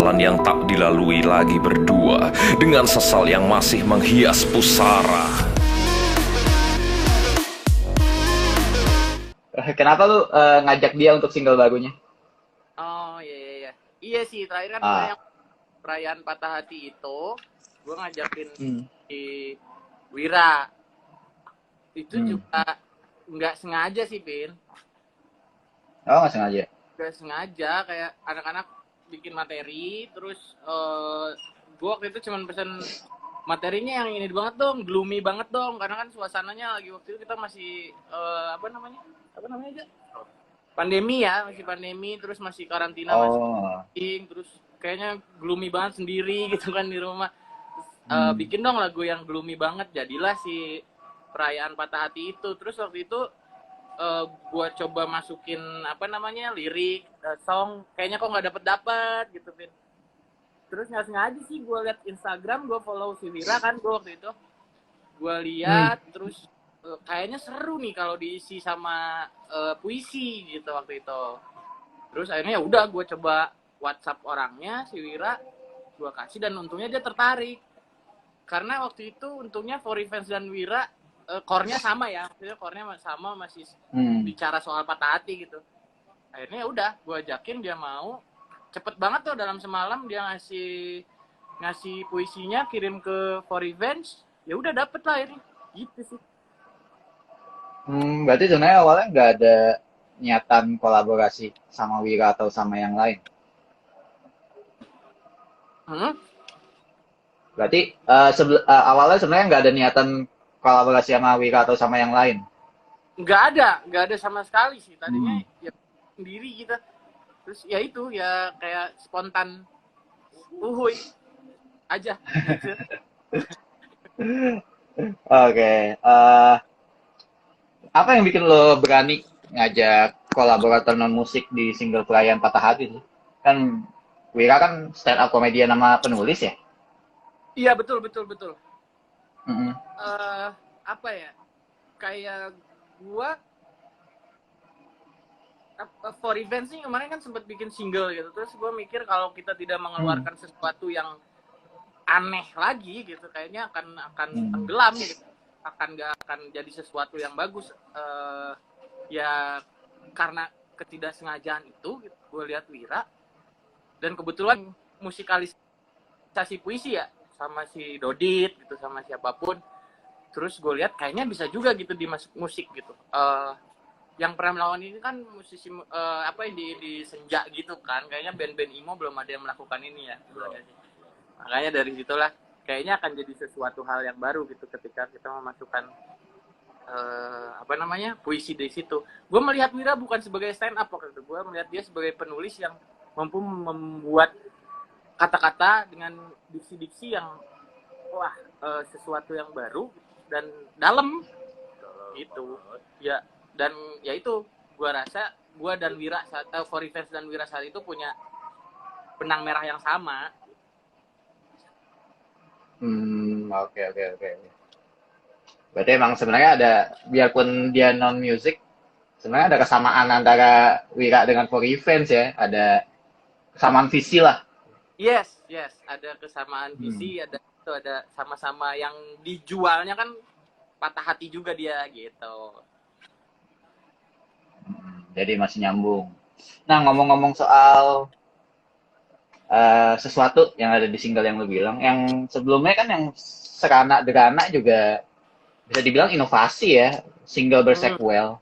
Jalan yang tak dilalui lagi berdua dengan sesal yang masih menghias pusara. Kenapa lu ngajak dia untuk single barunya? Oh iya. Iya sih, terakhir kan gue Ah, yang perayaan patah hati itu, gue ngajakin hmm. si Wira. Itu Hmm. juga nggak sengaja sih, Pin. Oh, nggak sengaja. Nggak sengaja, kayak anak-anak bikin materi, terus gue waktu itu cuman pesen materinya yang ini banget dong, gloomy banget dong, karena kan suasananya lagi waktu itu kita masih apa namanya aja, pandemi ya, masih pandemi, terus masih karantina, masih Oh. terus kayaknya gloomy banget sendiri gitu kan di rumah. Hmm. Bikin dong lagu yang gloomy banget, jadilah si perayaan patah hati itu. Terus waktu itu gue coba masukin apa namanya lirik song, kayaknya kok nggak dapet gitu, Vin. Terus nggak sengaja sih gue liat Instagram, gue follow si Wira kan, gue waktu itu gue lihat, terus kayaknya seru nih kalau diisi sama puisi gitu waktu itu. Terus akhirnya ya udah gue coba WhatsApp orangnya si Wira, gue kasih, dan untungnya dia tertarik. Karena waktu itu untungnya For Revenge dan Wira core-nya sama ya, maksudnya core-nya sama, masih bicara soal patah hati gitu. Akhirnya ya udah gue ajakin, dia mau. Cepet banget tuh, dalam semalam dia ngasih puisinya, kirim ke For Revenge, ya udah dapet lah akhirnya gitu sih. Berarti sebenarnya awalnya nggak ada niatan kolaborasi sama Wira atau sama yang lain. Hmm? Berarti awalnya sebenarnya nggak ada niatan kolaborasi sama Wira atau sama yang lain. Nggak ada sama sekali sih tadinya, Hmm. ya sendiri kita. Terus ya itu ya kayak spontan, uhuy aja gitu. Oke. Apa yang bikin lo berani ngajak kolaborator non musik di single perayaan patah hati sih? Kan Wira kan stand up komedian nama penulis ya? Iya betul. Mm-mm. Apa ya, kayak gua For Revenge sih kemarin kan sempat bikin single gitu, terus gua mikir kalau kita tidak Hmm. mengeluarkan sesuatu yang aneh lagi gitu, kayaknya akan Hmm. tenggelam gitu, nggak akan jadi sesuatu yang bagus. Ya karena ketidaksengajaan itu gitu, gue lihat Wira, dan kebetulan musikalisasi puisi ya sama si Dodit gitu, sama siapapun. Terus gue lihat kayaknya bisa juga gitu di musik gitu. Yang pernah melakukan ini kan musisi apa yang di senja gitu kan, kayaknya band-band emo belum ada yang melakukan ini ya. Makanya dari situlah kayaknya akan jadi sesuatu hal yang baru gitu ketika kita memasukkan apa namanya puisi di situ. Gue melihat Wira bukan sebagai stand up waktu itu, gue melihat dia sebagai penulis yang mampu membuat kata-kata dengan diksi-diksi yang wah, sesuatu yang baru dan dalam gitu ya. Dan ya itu, gue rasa gue dan Wira For Revenge dan Wira saat itu punya benang merah yang sama. Oke, oke, oke. Berarti emang sebenarnya ada, biarpun dia non music, sebenarnya ada kesamaan antara Wira dengan For Revenge ya. Ada kesamaan visi lah. Yes, ada kesamaan Hmm. visi, ada sama-sama yang dijualnya kan patah hati juga dia gitu. Jadi masih nyambung. Nah, ngomong-ngomong soal sesuatu yang ada di single yang lu bilang, yang sebelumnya kan yang Serana Derana juga bisa dibilang inovasi ya, single Hmm. bersequel.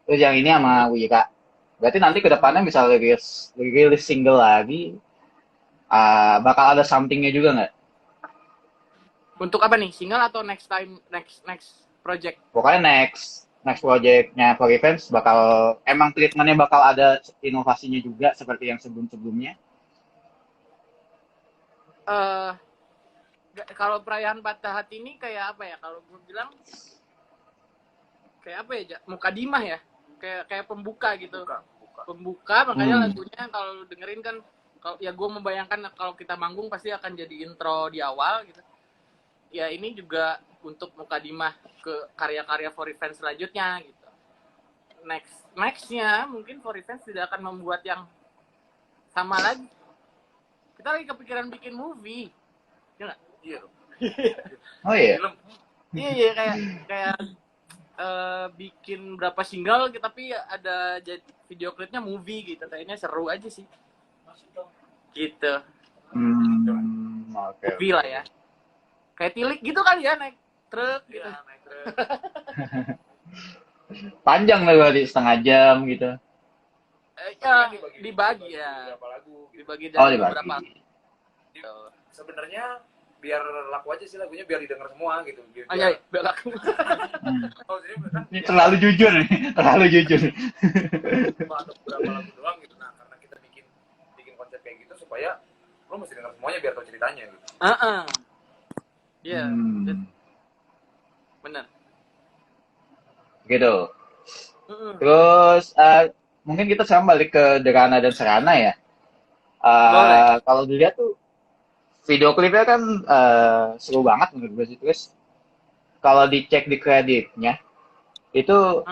Terus yang ini sama Wira. Berarti nanti ke depannya bisa rilis single lagi, bakal ada somethingnya juga nggak? Untuk apa nih? Single atau next project? Pokoknya next projectnya For Revenge bakal, emang treatmentnya bakal ada inovasinya juga seperti yang sebelum-sebelumnya. Eh kalau perayaan patah hati ini kayak apa ya? Kalau gue bilang kayak apa ya? Mukadimah ya. Kayak pembuka gitu. Pembuka, makanya Hmm. lagunya kalau dengerin kan, kalau ya gue membayangkan kalau kita manggung pasti akan jadi intro di awal gitu. Ya ini juga untuk mukadimah ke karya-karya For Revenge selanjutnya gitu. nextnya mungkin For Revenge tidak akan membuat yang sama lagi. Kita lagi kepikiran bikin movie, ya nggak? Iya. Oh iya. Film. Iya kayak bikin berapa single tapi ada jadi video klipnya movie gitu, kayaknya seru aja sih. Gitu. Oke. Movie lah ya. Kayak Tilik gitu kali ya, naik truk gitu. Iya, naik truk. Panjang lah berarti setengah jam gitu. Ya, dibagi ya. Beberapa lagu. Gitu. Dibagi Oh, dari dibagi. beberapa. Sebenarnya biar laku aja sih lagunya, biar didengar semua gitu. Biar, Oh iya, belak. Oh, jadi kan Ini terlalu jujur nih, terlalu jujur. atau beberapa lagu doang gitu. Nah, karena kita bikin konsep kayak gitu supaya lo mesti dengar semuanya biar tahu ceritanya gitu. Iya, benar. Gitu. Terus mungkin kita sekarang balik ke Derana dan Serana ya. Boleh. Kalau dilihat tuh video klipnya kan seru banget menurut gue sih. Terus kalau dicek di kreditnya itu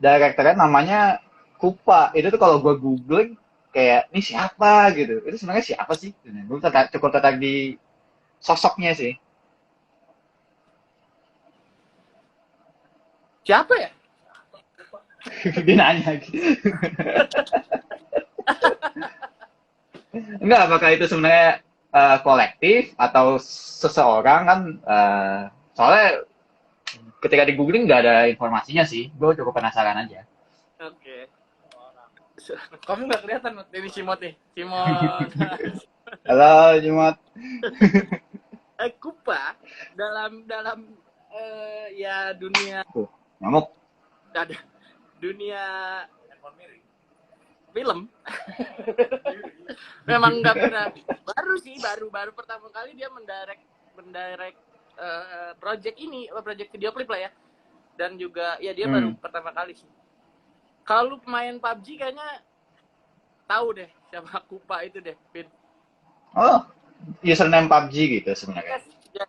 direkturnya namanya Kupa. Itu tuh kalau gue googling kayak ini siapa gitu. Itu sebenarnya siapa sih? Gue cukup tertarik di sosoknya sih. Siapa ya? Dia nanya gitu. Enggak, apakah itu sebenarnya kolektif atau seseorang kan? Soalnya ketika di googling nggak ada informasinya sih. Gue cukup penasaran aja. Oke. Kamu nggak kelihatan ini Simot nih. Simot. Halo, Jumat. Kupa dalam ya dunia Nyamuk. ada dunia Handphone miring. film. Memang nggak pernah baru pertama kali dia mendirect project video klip lah ya. Dan juga ya dia baru pertama kali sih. Kalau lu pemain PUBG kayaknya tahu deh siapa Kupa itu deh, Vin. Oh, username PUBG gitu sebenarnya. Ya,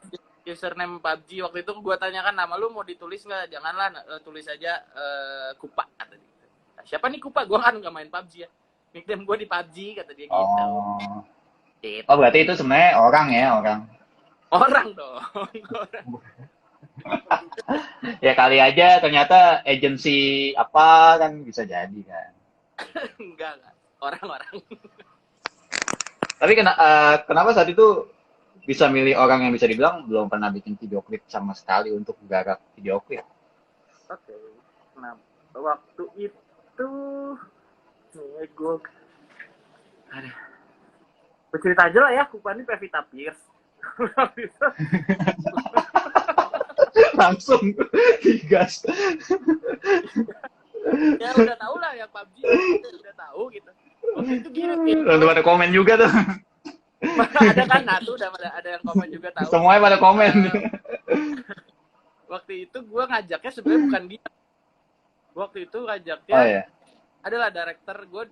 username PUBG waktu itu gua tanyakan nama lu mau ditulis nggak? Janganlah, tulis aja Kupa kata dia. Nah, siapa nih Kupa? Gua kan nggak main PUBG ya. Nickname gua di PUBG kata dia gitu. Gitu. Oh, berarti itu sebenarnya orang ya, orang. Orang dong. Ya kali aja ternyata agensi apa kan bisa jadi kan. Enggak. Orang-orang. Tapi kenapa saat itu bisa milih orang yang bisa dibilang belum pernah bikin video klip sama sekali untuk garap video klip? Oke. Nah, waktu itu nih gue bercerita aja lah ya, Kupa ini Pevita Pierce. Langsung digas. Ya udah tahu lah ya PUBG, udah tahu gitu. Waktu itu gini, Lalu ada komen juga tuh. ada kan, nah tuh udah ada yang komen juga tahu. Semuanya pada komen. Waktu itu gue ngajaknya sebenarnya bukan dia. Waktu itu ngajaknya Oh ya. adalah director gue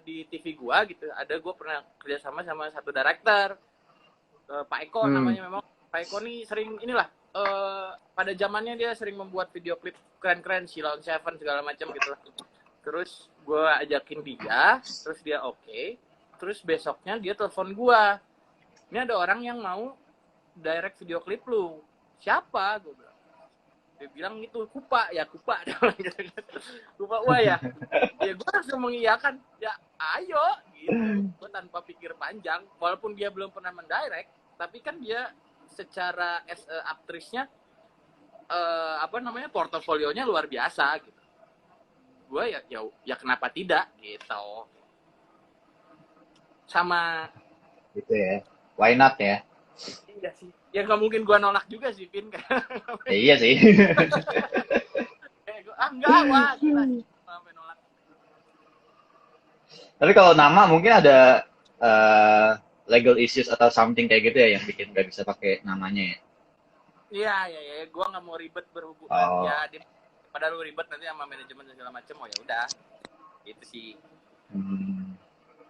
di TV gue gitu. Ada gue pernah kerjasama sama satu director, Pak Eko namanya. Memang Pak Eko nih sering inilah pada zamannya dia sering membuat video klip keren-keren, Silon Seven segala macam gitu lah. Terus gue ajakin dia, terus dia oke. Terus besoknya dia telepon gue. Ini ada orang yang mau direct video klip lu. Siapa? Gue bilang. Dia bilang gitu, Kupa. Ya Kupa. Kupa wah ya. Ya gue langsung mengiyakan. Ya ayo. Gitu. Gue tanpa pikir panjang. Walaupun dia belum pernah mendirect. Tapi kan dia secara aktrisnya portofolionya luar biasa gitu. Gue ya kenapa tidak gitu. Sama Gitu ya. Why not ya? iya sih. Ya nggak mungkin gue nolak juga sih, Vin. Ya, iya sih. Enggak, wah, gila. Sampai nolak. Tapi kalau nama mungkin ada legal issues atau something kayak gitu ya yang bikin nggak bisa pakai namanya ya. Iya. Gue nggak mau ribet berhubungan. Oh. Ya, padahal lu ribet nanti sama manajemen dan segala macem. Oh ya udah. Gitu sih.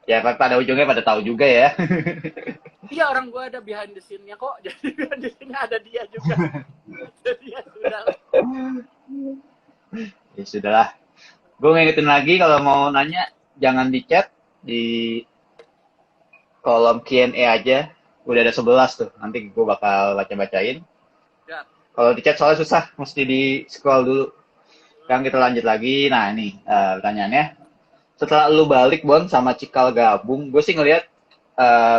Ya pada ujungnya pada tahu juga ya. Iya, orang gue ada behind the scene-nya kok. Jadi behind the scene-nya ada dia juga. Jadi ya sudah. Ya sudahlah. Gue ngingetin lagi kalau mau nanya jangan di chat, di kolom Q&A aja. Udah ada 11 tuh. Nanti gue bakal baca-bacain. Ya. Kalau di chat soalnya susah, mesti di scroll dulu. Sekarang kita lanjut lagi. Nah ini pertanyaannya. Setelah lu balik Bon sama Cikal gabung, gue sih ngelihat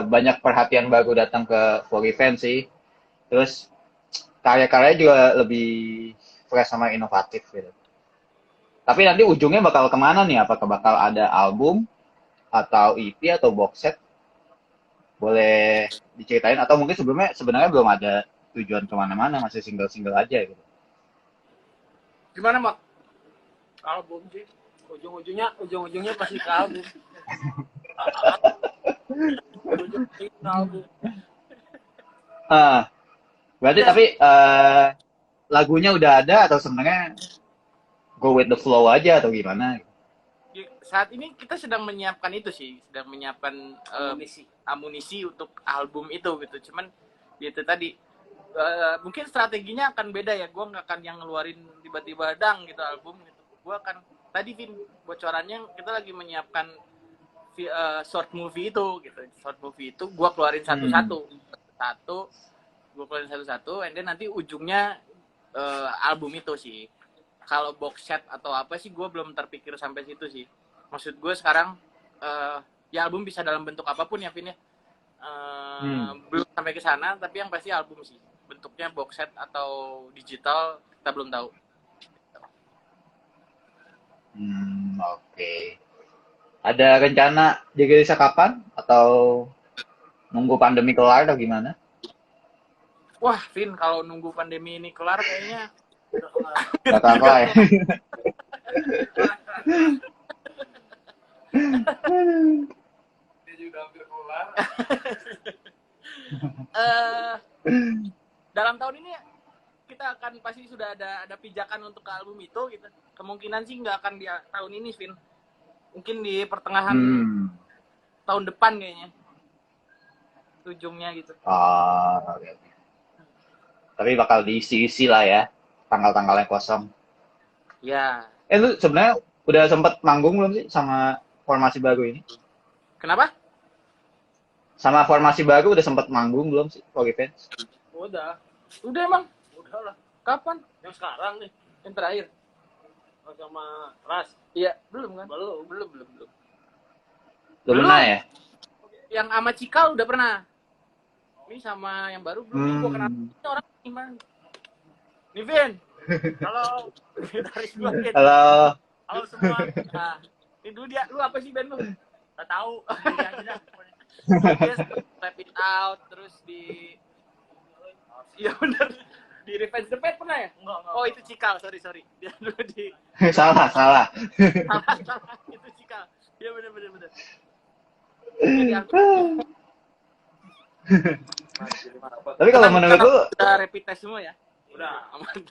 banyak perhatian baru datang ke For Revenge sih. Terus karya-karyanya juga lebih fresh sama inovatif gitu. Tapi nanti ujungnya bakal kemana nih? Apakah bakal ada album atau EP atau box set? Boleh diceritain atau mungkin sebelumnya sebenarnya belum ada tujuan kemana-mana, masih single-single aja gitu. Gimana, Mak? Album sih. Ujung-ujungnya pasti ke album. Ujung-ujungnya ke album. Berarti tapi lagunya udah ada atau sebenarnya go with the flow aja atau gimana? Saat ini kita sedang menyiapkan itu sih, sedang menyiapkan amunisi untuk album itu gitu. Cuman gitu tadi mungkin strateginya akan beda ya. Gue nggak akan yang ngeluarin tiba-tiba dang gitu album gitu. Gue akan tadi Vin bocorannya kita lagi menyiapkan short movie itu gitu. Short movie itu gue keluarin satu-satu, gue keluarin satu-satu, and then nanti ujungnya album itu sih. Kalau box set atau apa sih gue belum terpikir sampai situ sih. Maksud gue sekarang ya album bisa dalam bentuk apapun ya Vin ya. Belum sampai ke sana, tapi yang pasti album sih. Bentuknya box set atau digital kita belum tahu. Oke. Ada rencana dirilisnya kapan atau nunggu pandemi kelar atau gimana? Wah, Vin, kalau nunggu pandemi ini kelar kayaknya Gak apa-apa ya. Dia juga hampir keluar. Dalam tahun ini kita akan pasti sudah ada pijakan untuk ke album itu gitu. Kemungkinan sih nggak akan di tahun ini, Vin. Mungkin di pertengahan tahun depan kayaknya. Ujungnya gitu. Okay. Tapi bakal diisi-isi lah ya, tanggal-tanggalnya kosong. Ya. Lu sebenarnya udah sempet manggung belum sih sama formasi baru ini? Kenapa? Sama formasi baru udah sempet manggung belum sih, For Revenge? Udah Emang? lah. Kapan? Yang sekarang nih. Yang terakhir? Sama Ras. Iya, belum kan? Belum. Belum pernah ya? Yang sama Cikal udah pernah. Ini sama yang baru belum. Gue kenal ini orang gimana? Nih Vin. Halo. Gitaris gue Vin. Halo. Halo semua. Nah, ini dulu dia. Lu apa sih band lu? Gak tahu. Dia Slap It Out terus di iya bener di Revenge the Pet pernah ya? Enggak. Oh itu Cikal, sorry. Dia dulu di salah. salah itu Cikal. Iya bener. Jadi Tapi kalau menurut lu udah rapid test semua ya? Udah. Aman.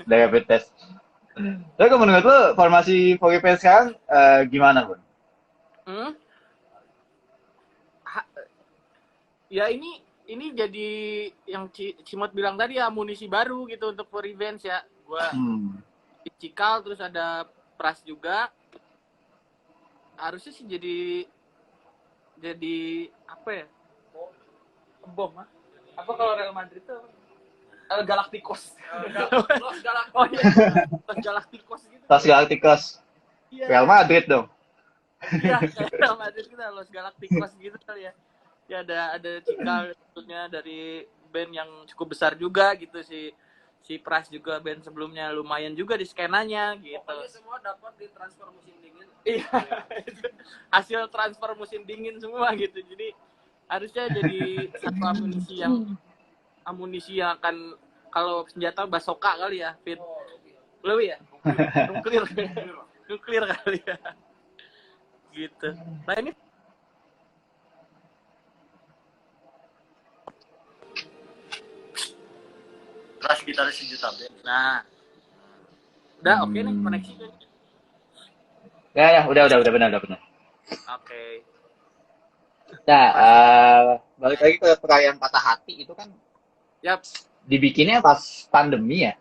udah rapid test. Tapi kalau menurut lu formasi For Revenge sekarang gimana, Bun? Ya ini jadi yang Cimot bilang tadi amunisi baru gitu untuk For Revenge ya. Gua di Cikal terus ada Pras juga. Harusnya sih jadi apa ya? Bom ah. Apa kalau Real Madrid tuh Galacticos. Los Galacticos. Oh iya. Los Galacticos gitu. Los Galacticos. Iya. Real Madrid dong. Iya, Real Madrid kita Los Galacticos gitu kali ya. Ya ada Cikal tentunya dari band yang cukup besar juga gitu si Pras juga band sebelumnya lumayan juga di skenanya gitu. Pokoknya semua dapat di transfer musim dingin. Iya. Hasil transfer musim dingin semua gitu. Jadi harusnya jadi satu amunisi yang akan kalau senjata basoka kali ya, Fit. Lebih ya? Nuklir kali ya. Gitu. Nah ini Ras gitaris sejuta band. nah. Udah oke nih koneksinya. Ya, udah benar. Oke. Nah, balik lagi ke perayaan Patah Hati itu kan Yap. dibikinnya pas pandemi ya.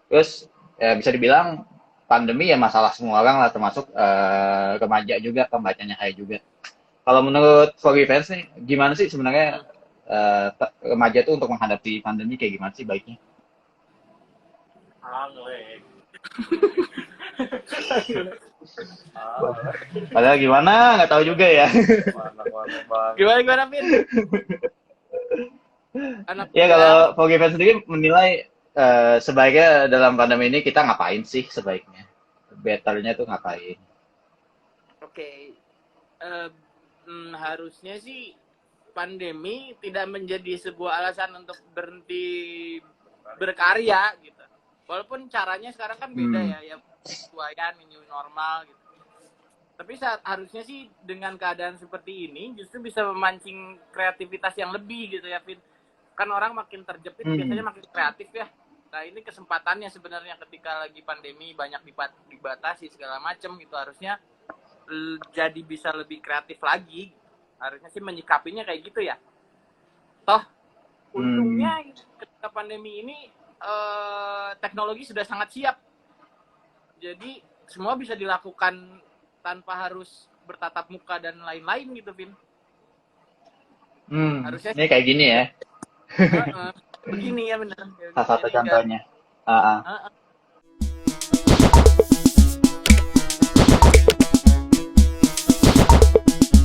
Terus ya bisa dibilang pandemi ya masalah semua orang lah, termasuk remaja juga, pembacanya Hai juga. Kalau menurut Fogi Fans nih, gimana sih sebenarnya remaja tuh untuk menghadapi pandemi kayak gimana sih baiknya? Angle. Padahal gimana nggak tahu juga ya. Gimana Vin? Anak Ya muda. kalau Fogi Fans sendiri menilai sebaiknya dalam pandemi ini kita ngapain sih sebaiknya? Betternya tuh ngapain? Oke. Harusnya sih pandemi tidak menjadi sebuah alasan untuk berhenti berkarya gitu. Walaupun caranya sekarang kan beda ya penyesuaian new normal gitu. Tapi harusnya sih dengan keadaan seperti ini justru bisa memancing kreativitas yang lebih gitu ya, Vin. Kan orang makin terjepit biasanya makin kreatif ya. Nah ini kesempatannya sebenarnya ketika lagi pandemi banyak dibatasi segala macam gitu, harusnya jadi bisa lebih kreatif lagi. Harusnya sih menyikapinya kayak gitu ya. Toh untungnya ketika pandemi ini teknologi sudah sangat siap. Jadi semua bisa dilakukan tanpa harus bertatap muka dan lain-lain gitu, Vin. Harusnya ini kayak gini ya. begini ya benar. Salah satu contohnya.